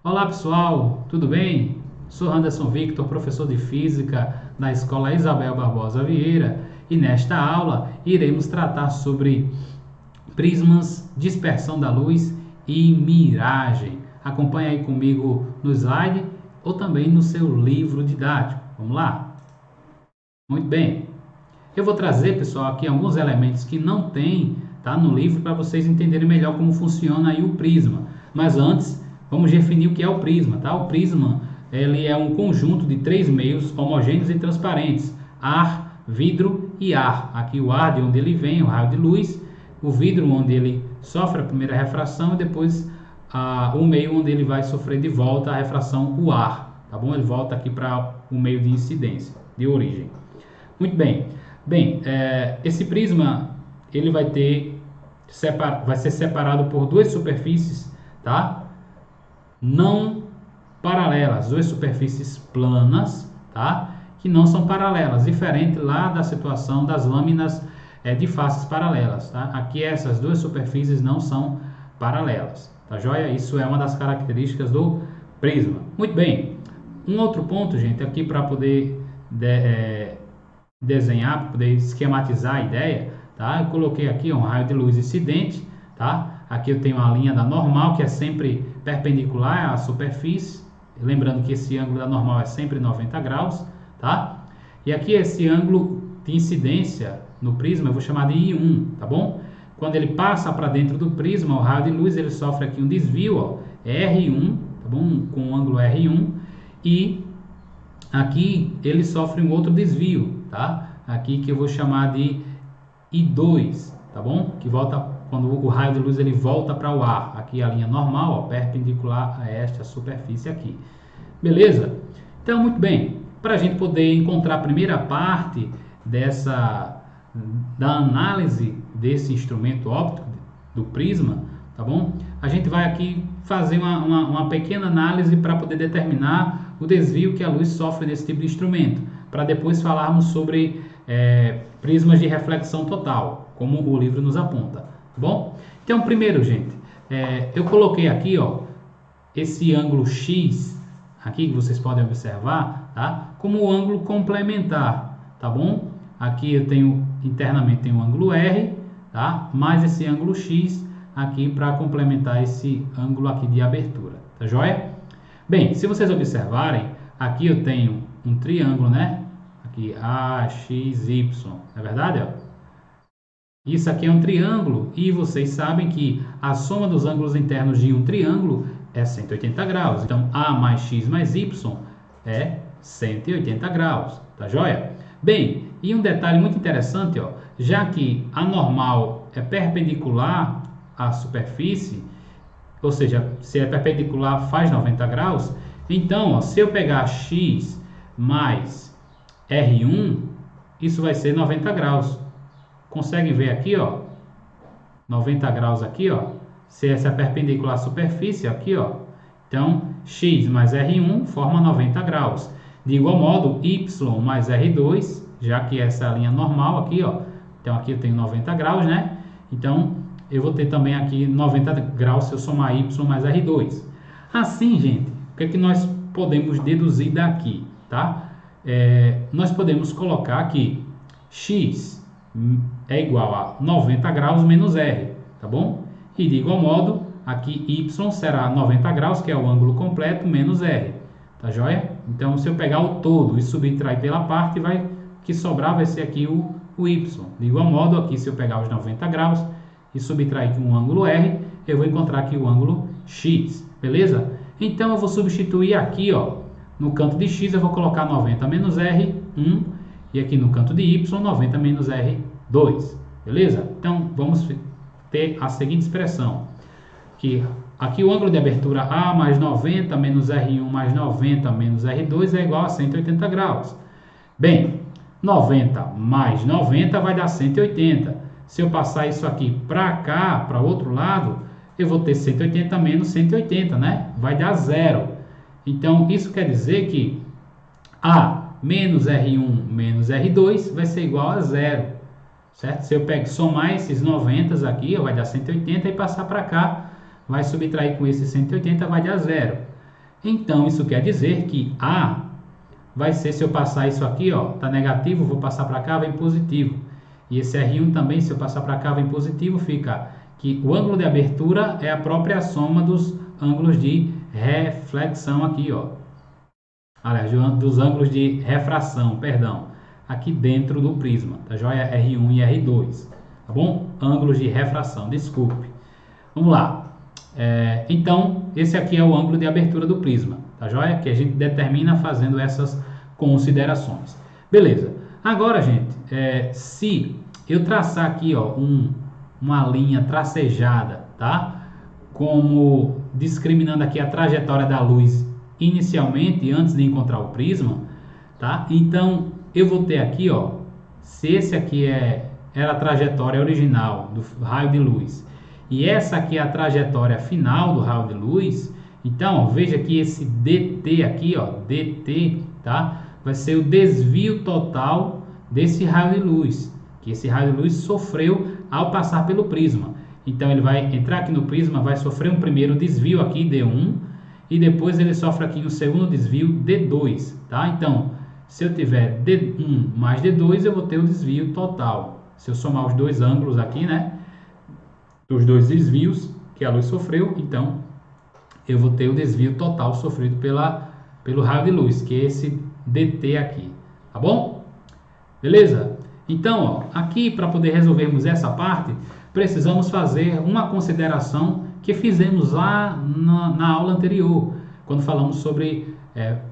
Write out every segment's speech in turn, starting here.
Olá pessoal, tudo bem? Sou Anderson Victor, professor de Física na Escola Isabel Barbosa Vieira e nesta aula iremos tratar sobre prismas, dispersão da luz e miragem. Acompanhe aí comigo no slide ou também no seu livro didático. Vamos lá? Muito bem. Eu vou trazer, pessoal, aqui alguns elementos que não tem, tá, no livro para vocês entenderem melhor como funciona aí o prisma. Mas antes, vamos definir o que é o prisma, tá? O prisma, ele é um conjunto de três meios homogêneos e transparentes: ar, vidro e ar. Aqui o ar de onde ele vem, o raio de luz, o vidro onde ele sofre a primeira refração e depois o meio onde ele vai sofrer de volta a refração, o ar, tá bom? Ele volta aqui para o meio de incidência, de origem. Muito bem. Esse prisma ele vai ser separado por duas superfícies, tá? Não paralelas, duas superfícies planas, tá? Que não são paralelas, diferente lá da situação das lâminas de faces paralelas, tá? Aqui essas duas superfícies não são paralelas, tá joia? Isso é uma das características do prisma. Muito bem. Um outro ponto, gente, aqui para poder desenhar, para poder esquematizar a ideia, tá? Eu coloquei aqui um raio de luz incidente, tá? Aqui eu tenho a linha da normal, que é sempre perpendicular à superfície, lembrando que esse ângulo da normal é sempre 90 graus, tá? E aqui esse ângulo de incidência no prisma eu vou chamar de I1, tá bom? Quando ele passa para dentro do prisma, o raio de luz ele sofre aqui um desvio, ó, R1, tá bom? Com o ângulo R1, e aqui ele sofre um outro desvio, tá? Aqui que eu vou chamar de I2, tá bom? Que volta quando o raio de luz ele volta para o ar. Aqui a linha normal, ó, perpendicular a esta superfície aqui. Beleza? Então, muito bem. Para a gente poder encontrar a primeira parte da análise desse instrumento óptico, do prisma, tá bom? A gente vai aqui fazer uma pequena análise para poder determinar o desvio que a luz sofre nesse tipo de instrumento, para depois falarmos sobre prismas de reflexão total, como o livro nos aponta, tá bom? Então, primeiro, gente, eu coloquei aqui, ó, esse ângulo X, aqui que vocês podem observar, tá? Como o ângulo complementar, tá bom? Aqui eu tenho, internamente, tem o ângulo R, tá? Mais esse ângulo X aqui para complementar esse ângulo aqui de abertura, tá joia? Bem, se vocês observarem, aqui eu tenho um triângulo, né? Aqui, AXY, não é verdade? Ó? Isso aqui é um triângulo e vocês sabem que a soma dos ângulos internos de um triângulo é 180 graus. Então, A mais X mais Y é 180 graus, tá joia? Bem, e um detalhe muito interessante, ó, já que a normal é perpendicular à superfície, ou seja, se é perpendicular faz 90 graus, então, ó, se eu pegar X mais R1, isso vai ser 90 graus. Conseguem ver aqui, ó? 90 graus aqui, ó. Se essa é perpendicular à superfície, aqui, ó. Então, X mais R1 forma 90 graus. De igual modo, Y mais R2, já que essa é a linha normal aqui, ó. Então, aqui eu tenho 90 graus, né? Então, eu vou ter também aqui 90 graus se eu somar Y mais R2. Assim, gente, o que é que nós podemos deduzir daqui, tá? Nós podemos colocar aqui X é igual a 90 graus menos R, tá bom? E de igual modo, aqui Y será 90 graus, que é o ângulo completo, menos R, tá joia? Então, se eu pegar o todo e subtrair pela parte, que sobrar vai ser aqui o Y. De igual modo, aqui se eu pegar os 90 graus e subtrair aqui um ângulo R, eu vou encontrar aqui o ângulo X, beleza? Então, eu vou substituir aqui, ó, no canto de X eu vou colocar 90 menos R, 1, e aqui no canto de Y, 90 menos R, 2, beleza? Então, vamos ter a seguinte expressão, que aqui o ângulo de abertura A mais 90 menos R1 mais 90 menos R2 é igual a 180 graus. Bem, 90 mais 90 vai dar 180. Se eu passar isso aqui para cá, para o outro lado, eu vou ter 180 menos 180, né? Vai dar zero. Então, isso quer dizer que A menos R1 menos R2 vai ser igual a zero, certo? Se eu somar esses 90 aqui, vai dar 180 e passar para cá, vai subtrair com esse 180, vai dar zero. Então, isso quer dizer que A vai ser, se eu passar isso aqui, ó, tá negativo, vou passar para cá, vem positivo. E esse R1 também, se eu passar para cá, vem positivo, fica que o ângulo de abertura é a própria soma dos ângulos de reflexão aqui, ó. Aliás, dos ângulos de refração, perdão, aqui dentro do prisma, tá joia? R1 e R2, tá bom? Ângulos de refração, desculpe. Vamos lá. Então, esse aqui é o ângulo de abertura do prisma, tá joia? Que a gente determina fazendo essas considerações. Beleza. Agora, gente, se eu traçar aqui, ó, uma linha tracejada, tá? Como discriminando aqui a trajetória da luz inicialmente, antes de encontrar o prisma, tá? Então, eu vou ter aqui, ó, se esse aqui era a trajetória original do raio de luz, e essa aqui é a trajetória final do raio de luz, então, ó, veja que esse DT aqui, ó, DT, tá? Vai ser o desvio total desse raio de luz, que esse raio de luz sofreu ao passar pelo prisma. Então, ele vai entrar aqui no prisma, vai sofrer um primeiro desvio aqui, D1, e depois ele sofre aqui um segundo desvio, D2, tá? Então, se eu tiver D1 mais D2, eu vou ter o desvio total. Se eu somar os dois ângulos aqui, né, dos dois desvios que a luz sofreu, então, eu vou ter o desvio total sofrido pelo raio de luz, que é esse DT aqui, tá bom? Beleza? Então, ó, aqui para poder resolvermos essa parte, precisamos fazer uma consideração que fizemos lá na aula anterior, quando falamos sobre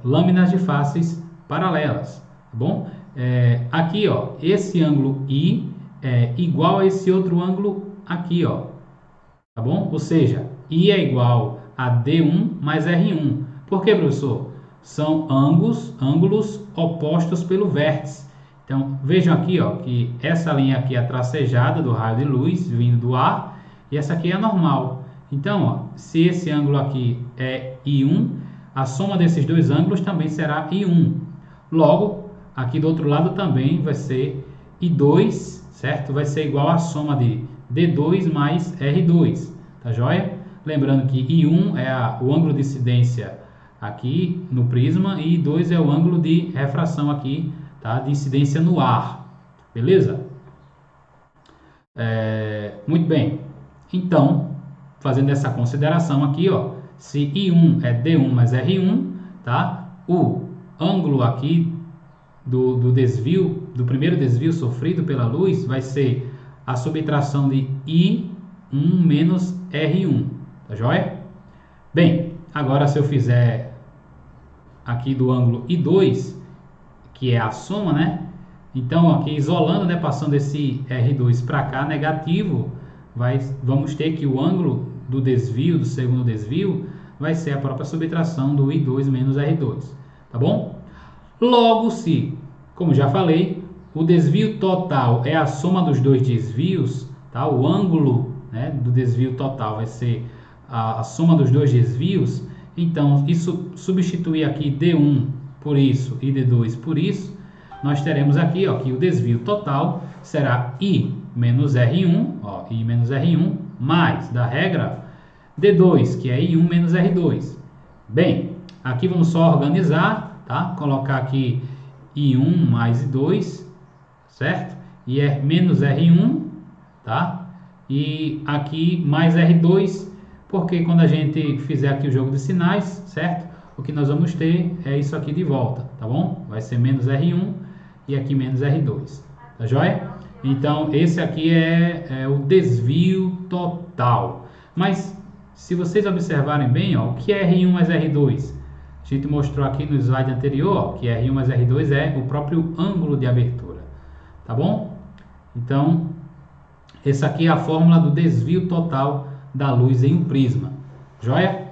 lâminas de faces paralelas, tá bom? Aqui, ó, esse ângulo I é igual a esse outro ângulo aqui, ó, tá bom? Ou seja, I é igual a D1 mais R1. Por que, professor? São ângulos opostos pelo vértice. Então, vejam aqui, ó, que essa linha aqui é a tracejada do raio de luz vindo do A, e essa aqui é a normal. Então, ó, se esse ângulo aqui é I1, a soma desses dois ângulos também será I1. Logo, aqui do outro lado também vai ser I2, certo? Vai ser igual à soma de D2 mais R2, tá joia? Lembrando que I1 é o ângulo de incidência aqui no prisma e I2 é o ângulo de refração aqui, tá? De incidência no ar, beleza? Muito bem. Então, fazendo essa consideração aqui, ó, se I1 é D1 mais R1, tá? O ângulo aqui do desvio, do primeiro desvio sofrido pela luz, vai ser a subtração de I1 menos R1, tá joia? Bem, agora se eu fizer aqui do ângulo I2, que é a soma, né? Então, aqui isolando, né, passando esse R2 para cá, negativo, vamos ter que o ângulo do desvio, do segundo desvio, vai ser a própria subtração do I2 menos R2, tá bom? Logo, se, como já falei, o desvio total é a soma dos dois desvios, tá? O ângulo, né, do desvio total vai ser a soma dos dois desvios, então, isso substituir aqui D1 por isso e D2 por isso, nós teremos aqui, ó, que o desvio total será I menos R1, ó, I menos R1, mais, da regra, D2, que é I1 menos R2. Bem, aqui vamos só organizar, tá? Colocar aqui I1 mais I2, certo? E é menos R1, tá? E aqui mais R2, porque quando a gente fizer aqui o jogo de sinais, certo? O que nós vamos ter é isso aqui de volta, tá bom? Vai ser menos R1 e aqui menos R2, tá joia? Então, esse aqui é o desvio total. Mas, se vocês observarem bem, ó, o que é R1 mais R2? A gente mostrou aqui no slide anterior, ó, que R1 mais R2 é o próprio ângulo de abertura, tá bom? Então, essa aqui é a fórmula do desvio total da luz em um prisma, joia?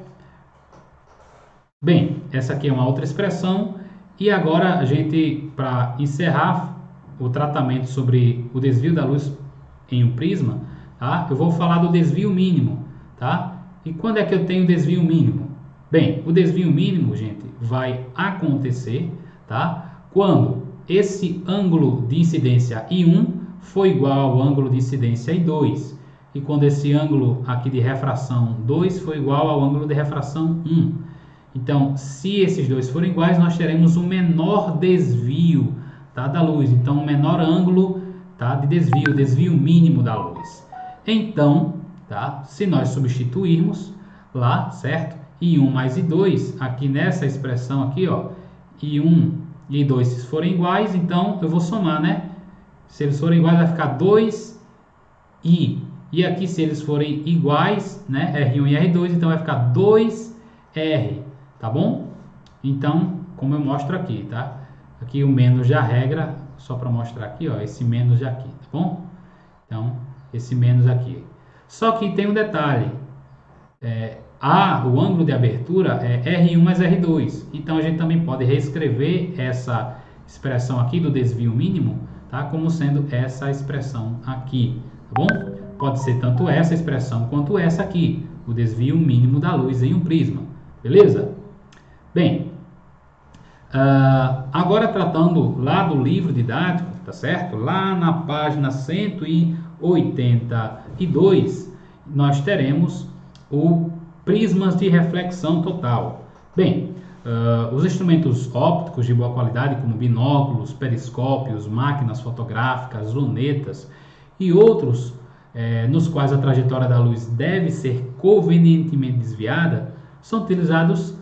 Bem, essa aqui é uma outra expressão. E agora a gente, para encerrar o tratamento sobre o desvio da luz em um prisma, tá? Eu vou falar do desvio mínimo, tá? E quando é que eu tenho desvio mínimo? Bem, o desvio mínimo, gente, vai acontecer, tá? Quando esse ângulo de incidência I1 for igual ao ângulo de incidência I2. E quando esse ângulo aqui de refração 2 for igual ao ângulo de refração 1. Então, se esses dois forem iguais, nós teremos um menor desvio, tá, da luz. Então, um menor ângulo, tá, de desvio, desvio mínimo da luz. Então, tá, se nós substituirmos lá, certo? I1 mais I2, aqui nessa expressão aqui, ó, I1 e I2 se forem iguais, então eu vou somar, né? Se eles forem iguais, vai ficar 2I. E aqui, se eles forem iguais, né? R1 e R2, então vai ficar 2R, tá bom? Então, como eu mostro aqui, tá? Aqui o menos da regra, só para mostrar aqui, ó, esse menos aqui, tá bom? Então, esse menos aqui. Só que tem um detalhe. O ângulo de abertura é R1 mais R2. Então, a gente também pode reescrever essa expressão aqui do desvio mínimo, tá? Como sendo essa expressão aqui, tá bom? Pode ser tanto essa expressão quanto essa aqui, o desvio mínimo da luz em um prisma, beleza? Bem, agora tratando lá do livro didático, tá certo? Lá na página 182, nós teremos o prismas de reflexão total. Bem, os instrumentos ópticos de boa qualidade, como binóculos, periscópios, máquinas fotográficas, lunetas e outros, nos quais a trajetória da luz deve ser convenientemente desviada, são utilizados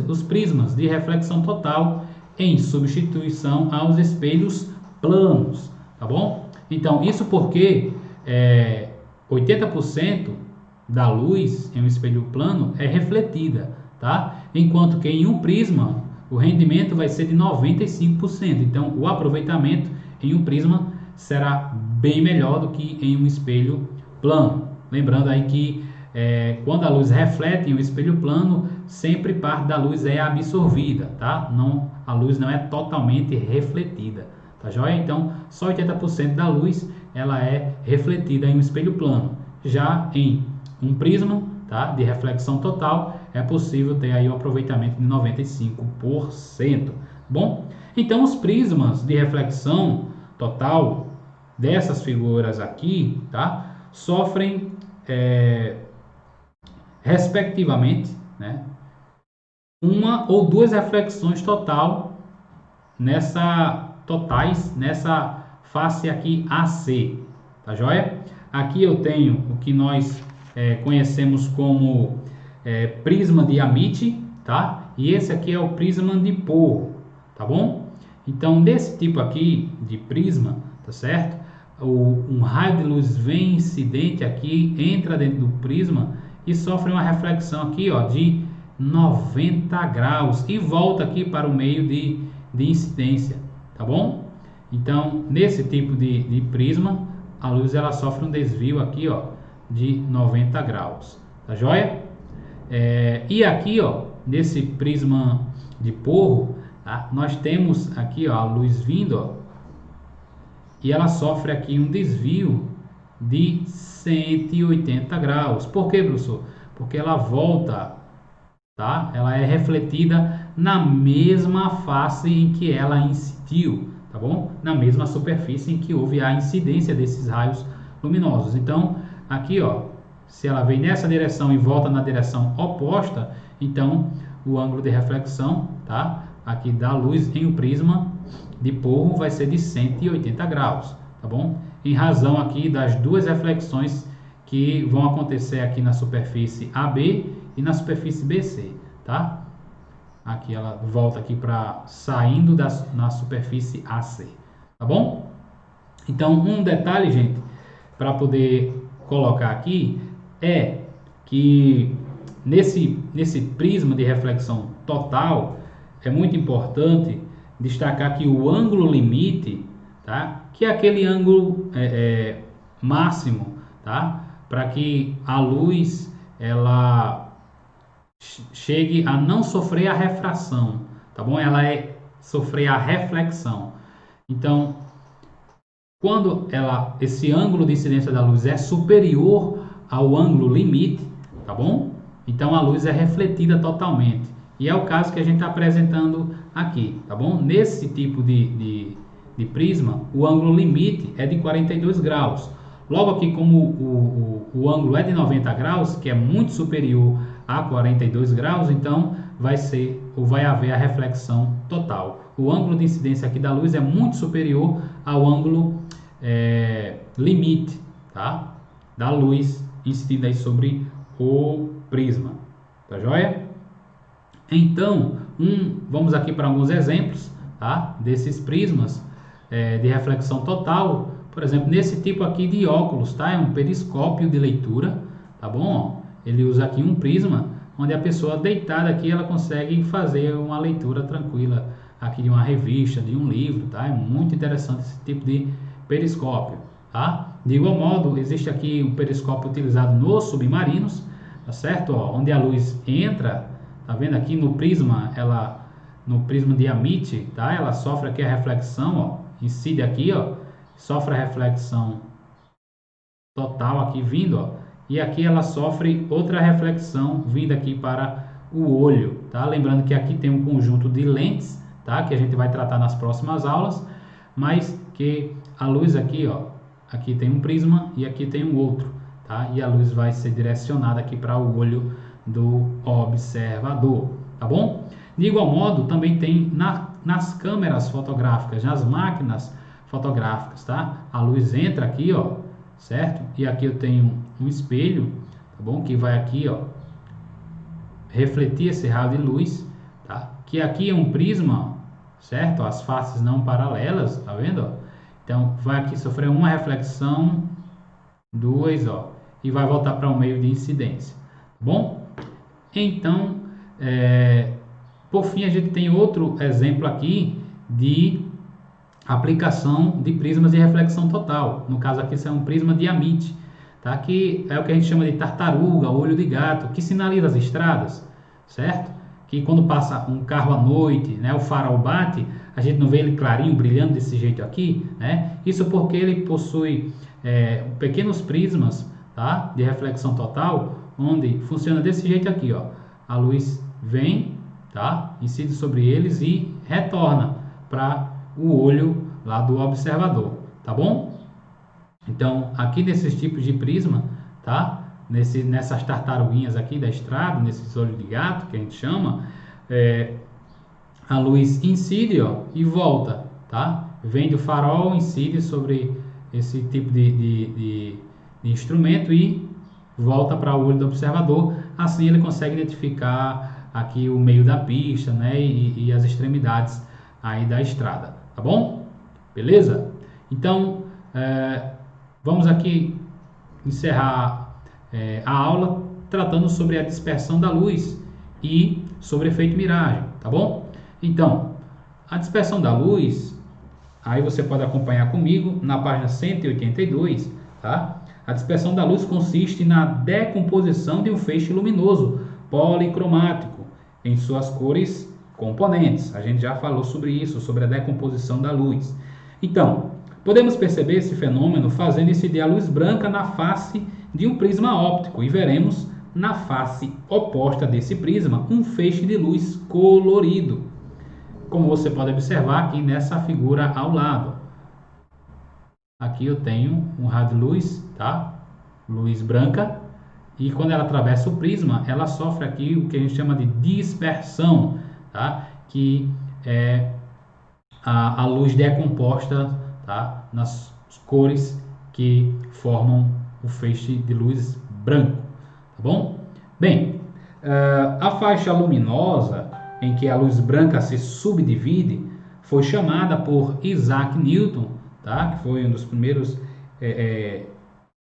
os prismas de reflexão total em substituição aos espelhos planos, tá bom? Então, isso porque 80% da luz em um espelho plano é refletida, tá? Enquanto que em um prisma o rendimento vai ser de 95%. Então, o aproveitamento em um prisma será bem melhor do que em um espelho plano. Lembrando aí que quando a luz reflete em um espelho plano, sempre parte da luz é absorvida, tá? A luz não é totalmente refletida, tá joia? Então, só 80% da luz ela é refletida em um espelho plano. Já em um prisma, tá, de reflexão total, é possível ter aí o aproveitamento de 95%. Bom, então os prismas de reflexão total dessas figuras aqui, tá, sofrem respectivamente, né, uma ou duas reflexões totais nessa face aqui AC, tá joia? Aqui eu tenho o que nós conhecemos como prisma de Amici, tá? E esse aqui é o prisma de Porro, tá bom? Então, desse tipo aqui de prisma, tá certo? Um raio de luz vem incidente aqui, entra dentro do prisma e sofre uma reflexão aqui, ó, de 90 graus e volta aqui para o meio de incidência, tá bom? Então, nesse tipo de prisma, a luz ela sofre um desvio aqui, ó, de 90 graus, tá joia? E aqui, ó, nesse prisma de Porro, tá, nós temos aqui, ó, a luz vindo, ó, e ela sofre aqui um desvio de 180 graus. Por quê, professor? Porque ela volta, tá? Ela é refletida na mesma face em que ela incidiu, tá bom? Na mesma superfície em que houve a incidência desses raios luminosos. Então, aqui, ó, se ela vem nessa direção e volta na direção oposta, então o ângulo de reflexão, tá, aqui da luz em um prisma de Porro vai ser de 180 graus, tá bom? Em razão aqui das duas reflexões que vão acontecer aqui na superfície AB e na superfície BC, tá? Aqui ela volta aqui para saindo na superfície AC, tá bom? Então, um detalhe, gente, para poder colocar aqui é que nesse prisma de reflexão total é muito importante destacar que o ângulo limite, tá, que é aquele ângulo máximo, tá, para que a luz ela chegue a não sofrer a refração, tá bom? Ela sofrer a reflexão. Então, quando esse ângulo de incidência da luz é superior ao ângulo limite, tá bom? Então a luz é refletida totalmente. E é o caso que a gente está apresentando aqui, tá bom? Nesse tipo de prisma, o ângulo limite é de 42 graus. Logo aqui, como o ângulo é de 90 graus, que é muito superior a 42 graus, então vai ser ou vai haver a reflexão total. O ângulo de incidência aqui da luz é muito superior ao ângulo limite, tá? Da luz incidida aí sobre o prisma, tá joia? Então, vamos aqui para alguns exemplos, tá? Desses prismas de reflexão total. Por exemplo, nesse tipo aqui de óculos, tá? É um periscópio de leitura, tá bom? Ele usa aqui um prisma, onde a pessoa deitada aqui, ela consegue fazer uma leitura tranquila aqui de uma revista, de um livro, tá? É muito interessante esse tipo de periscópio, tá? De igual modo, existe aqui um periscópio utilizado nos submarinos, tá certo? Ó, onde a luz entra, tá vendo aqui no prisma, no prisma de Amit, tá? Ela sofre aqui a reflexão, ó, incide aqui, ó, sofre a reflexão total aqui vindo, ó, e aqui ela sofre outra reflexão vindo aqui para o olho, tá? Lembrando que aqui tem um conjunto de lentes, tá? Que a gente vai tratar nas próximas aulas, mas que a luz aqui, ó, aqui tem um prisma e aqui tem um outro, tá? E a luz vai ser direcionada aqui para o olho do observador, tá bom? De igual modo, também tem nas câmeras fotográficas, nas máquinas fotográficas, tá? A luz entra aqui, ó, certo? E aqui eu tenho um espelho, tá bom? Que vai aqui, ó, refletir esse raio de luz, tá? Que aqui é um prisma, certo? As faces não paralelas, tá vendo? Então, vai aqui sofrer uma reflexão, duas, ó, e vai voltar para o meio de incidência, tá bom? Então, por fim, a gente tem outro exemplo aqui de aplicação de prismas de reflexão total. No caso aqui, isso é um prisma de Amit, tá? Que é o que a gente chama de tartaruga, olho de gato, que sinaliza as estradas, certo? Que quando passa um carro à noite, né, o farol bate, a gente não vê ele clarinho, brilhando desse jeito aqui, né? Isso porque ele possui pequenos prismas, tá? De reflexão total, onde funciona desse jeito aqui, ó. A luz vem, tá? Incide sobre eles e retorna para o olho lá do observador, tá bom? Então, aqui nesses tipos de prisma, tá? Nessas tartaruguinhas aqui da estrada, nesses olhos de gato que a gente chama, a luz incide, ó, e volta, tá? Vem do farol, incide sobre esse tipo de instrumento e volta para o olho do observador. Assim ele consegue identificar aqui o meio da pista, né? E as extremidades aí da estrada, tá bom? Beleza? Então, vamos aqui encerrar a aula tratando sobre a dispersão da luz e sobre efeito miragem, tá bom? Então, a dispersão da luz, aí você pode acompanhar comigo na página 182, tá? A dispersão da luz consiste na decomposição de um feixe luminoso policromático em suas cores componentes. A gente já falou sobre isso, sobre a decomposição da luz. Então, podemos perceber esse fenômeno fazendo incidir a luz branca na face de um prisma óptico e veremos na face oposta desse prisma um feixe de luz colorido, como você pode observar aqui nessa figura ao lado. Aqui eu tenho um raio de luz, tá? Luz branca, e quando ela atravessa o prisma, ela sofre aqui o que a gente chama de dispersão, tá? Que é a luz decomposta, tá? Nas cores que formam o feixe de luz branco, tá bom? Bem, a faixa luminosa em que a luz branca se subdivide foi chamada por Isaac Newton, tá? Que foi um dos primeiros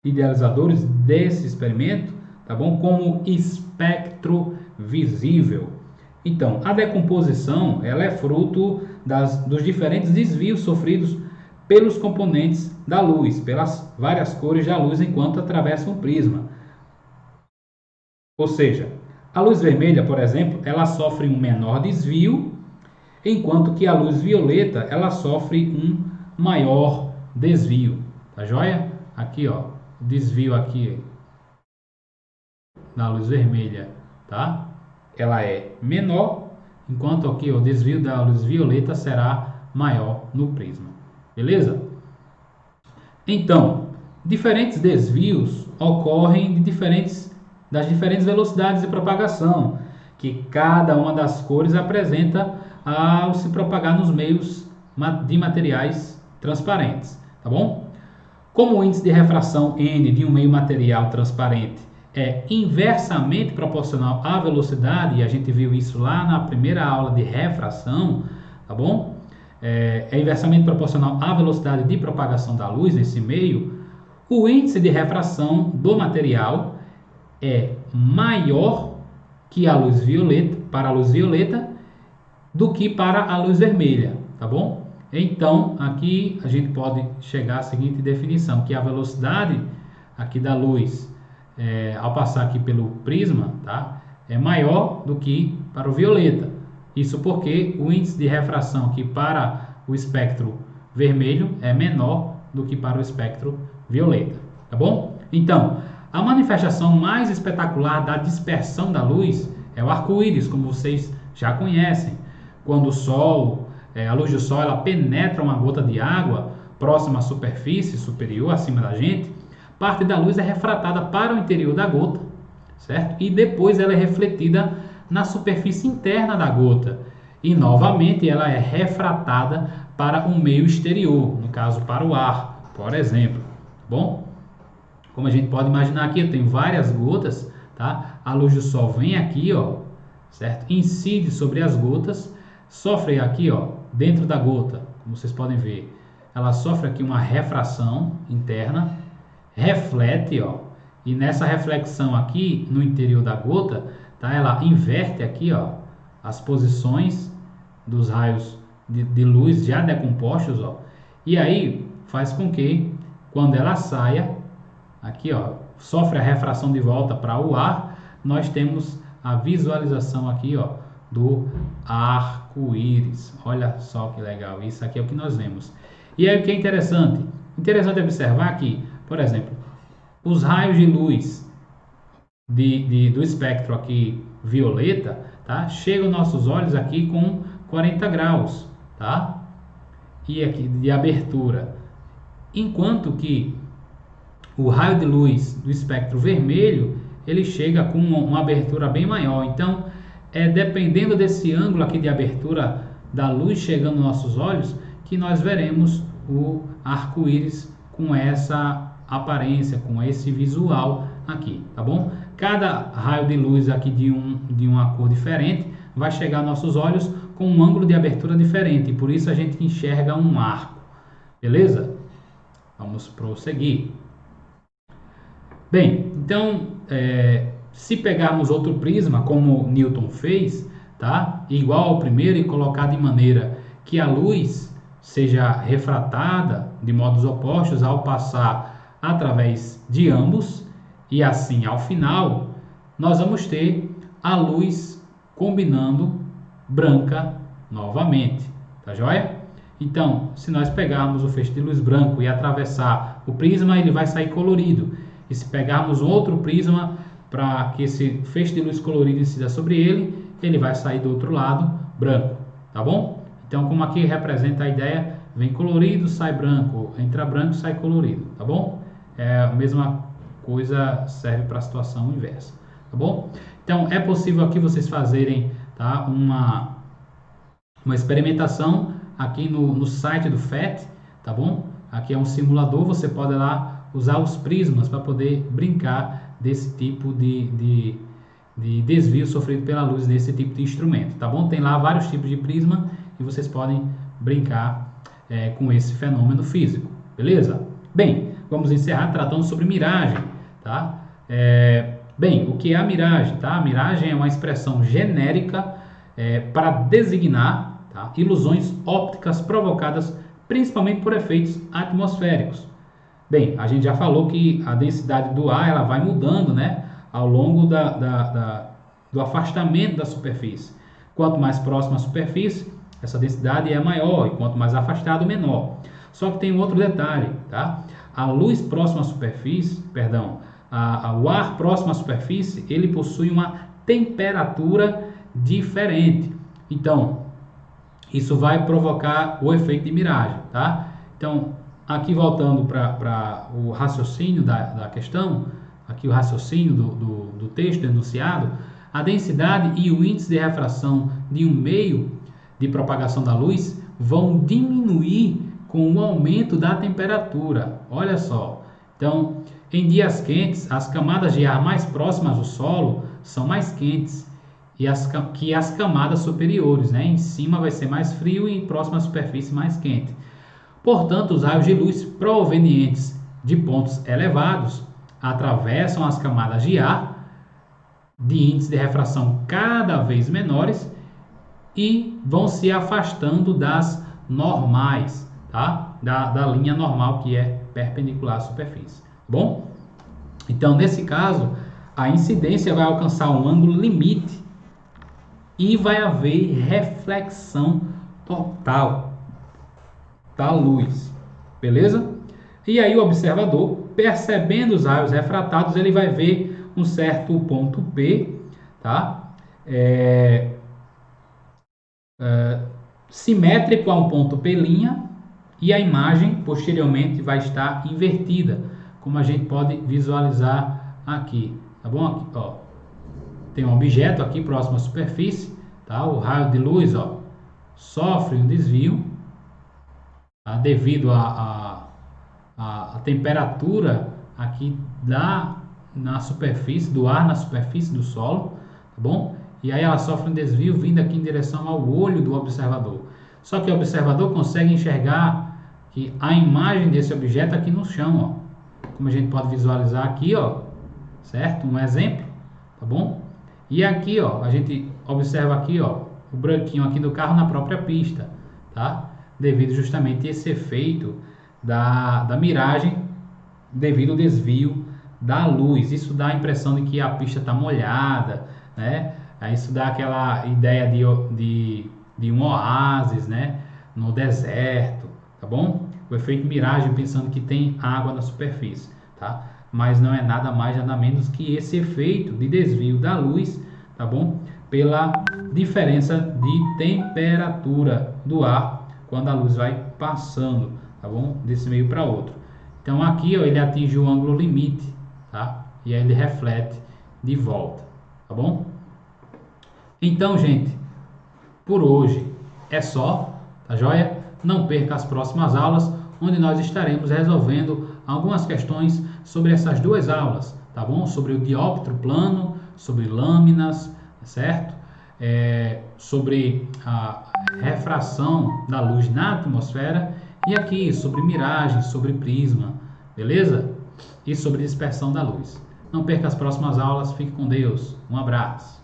idealizadores desse experimento, tá bom? Como espectro visível. Então, a decomposição ela é fruto dos diferentes desvios sofridos pelos componentes da luz, pelas várias cores da luz enquanto atravessa um prisma. Ou seja, a luz vermelha, por exemplo, ela sofre um menor desvio, enquanto que a luz violeta ela sofre um maior desvio. Tá joia? Aqui, ó, desvio aqui da luz vermelha, tá? Ela é menor, enquanto aqui o desvio da luz violeta será maior no prisma. Beleza? Então, diferentes desvios ocorrem das diferentes velocidades de propagação, que cada uma das cores apresenta ao se propagar nos meios de materiais transparentes, tá bom? Como o índice de refração N de um meio material transparente é inversamente proporcional à velocidade, e a gente viu isso lá na primeira aula de refração, tá bom? É inversamente proporcional à velocidade de propagação da luz nesse meio, o índice de refração do material é maior que a luz violeta, para a luz violeta, do que para a luz vermelha, tá bom? Então, aqui a gente pode chegar à seguinte definição, que a velocidade aqui da luz, ao passar aqui pelo prisma, tá, é maior do que para o violeta. Isso porque o índice de refração aqui para o espectro vermelho é menor do que para o espectro violeta, tá bom? Então, a manifestação mais espetacular da dispersão da luz é o arco-íris, como vocês já conhecem. Quando o sol, a luz do sol, ela penetra uma gota de água próxima à superfície superior, acima da gente, parte da luz é refratada para o interior da gota, certo? E depois ela é refletida na superfície interna da gota. E novamente ela é refratada para o meio exterior, no caso para o ar, por exemplo. Bom, como a gente pode imaginar aqui, eu tenho várias gotas, tá? A luz do sol vem aqui, ó, certo? Incide sobre as gotas, sofre aqui, ó, dentro da gota, como vocês podem ver, ela sofre aqui uma refração interna, reflete, ó, e nessa reflexão aqui no interior da gota, tá? Ela inverte aqui, ó, as posições dos raios de luz já decompostos, ó, e aí faz com que quando ela saia aqui, ó, sofre a refração de volta para o ar, nós temos a visualização aqui, ó, do arco-íris. Olha só que legal, isso aqui é o que nós vemos. E aí o que é interessante? Interessante observar que, por exemplo, os raios de luz do espectro aqui violeta, tá? Chegam aos nossos olhos aqui com 40 graus, tá? E aqui de abertura. Enquanto que o raio de luz do espectro vermelho, ele chega com uma abertura bem maior. Então, dependendo desse ângulo aqui de abertura da luz chegando aos nossos olhos, que nós veremos o arco-íris com essa aparência, com esse visual aqui, tá bom? Cada raio de luz aqui de uma cor diferente vai chegar aos nossos olhos com um ângulo de abertura diferente, e por isso a gente enxerga um arco, beleza? Vamos prosseguir. Bem, então, se pegarmos outro prisma, como Newton fez, tá? Igual ao primeiro e colocar de maneira que a luz seja refratada de modos opostos ao passar através de ambos, e assim, ao final, nós vamos ter a luz combinando branca novamente, tá joia? Então, se nós pegarmos o feixe de luz branco e atravessar o prisma, ele vai sair colorido. E se pegarmos outro prisma para que esse feixe de luz colorido incida sobre ele, ele vai sair do outro lado branco, tá bom? Então, como aqui representa a ideia, vem colorido, sai branco, entra branco, sai colorido, tá bom? A mesma coisa serve para a situação inversa, tá bom? Então, é possível aqui vocês fazerem, tá, uma experimentação aqui no site do FET, tá bom? Aqui é um simulador, você pode lá usar os prismas para poder brincar desse tipo de desvio sofrido pela luz nesse tipo de instrumento, tá bom? Tem lá vários tipos de prisma e vocês podem brincar com esse fenômeno físico, beleza? Bem, vamos encerrar tratando sobre miragem, tá? Bem, o que é a miragem, tá? A miragem é uma expressão genérica para designar, tá, ilusões ópticas provocadas principalmente por efeitos atmosféricos. Bem, a gente já falou que a densidade do ar ela vai mudando, né, ao longo do afastamento da superfície. Quanto mais próximo à superfície, essa densidade é maior, e quanto mais afastado, menor. Só que tem um outro detalhe, tá? A luz próxima à superfície, perdão, o ar próximo à superfície, ele possui uma temperatura diferente. Então, isso vai provocar o efeito de miragem, tá? Então, aqui voltando para o raciocínio da questão, aqui o raciocínio do texto enunciado, A densidade e o índice de refração de um meio de propagação da luz vão diminuir com o aumento da temperatura. Olha só. Então, em dias quentes, as camadas de ar mais próximas do solo são mais quentes que as camadas superiores, né? Em cima vai ser mais frio e próxima à superfície mais quente. Portanto, os raios de luz provenientes de pontos elevados atravessam as camadas de ar de índice de refração cada vez menores e vão se afastando das normais, tá? Da linha normal que é perpendicular à superfície. Bom, então nesse caso a incidência vai alcançar um ângulo limite e vai haver reflexão total da luz, beleza? E aí o observador, percebendo os raios refratados, ele vai ver um certo ponto P, tá? Simétrico a um ponto P', e a imagem posteriormente vai estar invertida, como a gente pode visualizar aqui, tá bom? Aqui, ó, tem um objeto aqui próximo à superfície, tá? O raio de luz, ó, sofre um desvio, tá? Devido à temperatura aqui na superfície do ar, na superfície do solo, tá bom? E aí ela sofre um desvio vindo aqui em direção ao olho do observador. Só que o observador consegue enxergar que a imagem desse objeto aqui no chão, ó, como a gente pode visualizar aqui, ó, certo? Um exemplo, tá bom? E aqui, ó, a gente observa aqui, ó, o branquinho aqui do carro na própria pista, tá? Devido justamente a esse efeito da miragem, devido ao desvio da luz. Isso dá a impressão de que a pista está molhada, né? Isso dá aquela ideia de um oásis, né? No deserto, tá bom? O efeito miragem, pensando que tem água na superfície, tá? Mas não é nada mais, nada menos que esse efeito de desvio da luz, tá bom? Pela diferença de temperatura do ar quando a luz vai passando, tá bom? Desse meio para outro. Então aqui, ó, ele atinge o ângulo limite, tá? E aí ele reflete de volta, tá bom? Então, gente, por hoje é só, tá joia? Não perca as próximas aulas, onde nós estaremos resolvendo algumas questões sobre essas duas aulas, tá bom? Sobre o dióptro plano, sobre lâminas, certo? Sobre a refração da luz na atmosfera e aqui sobre miragem, sobre prisma, beleza? E sobre dispersão da luz. Não perca as próximas aulas, fique com Deus, um abraço.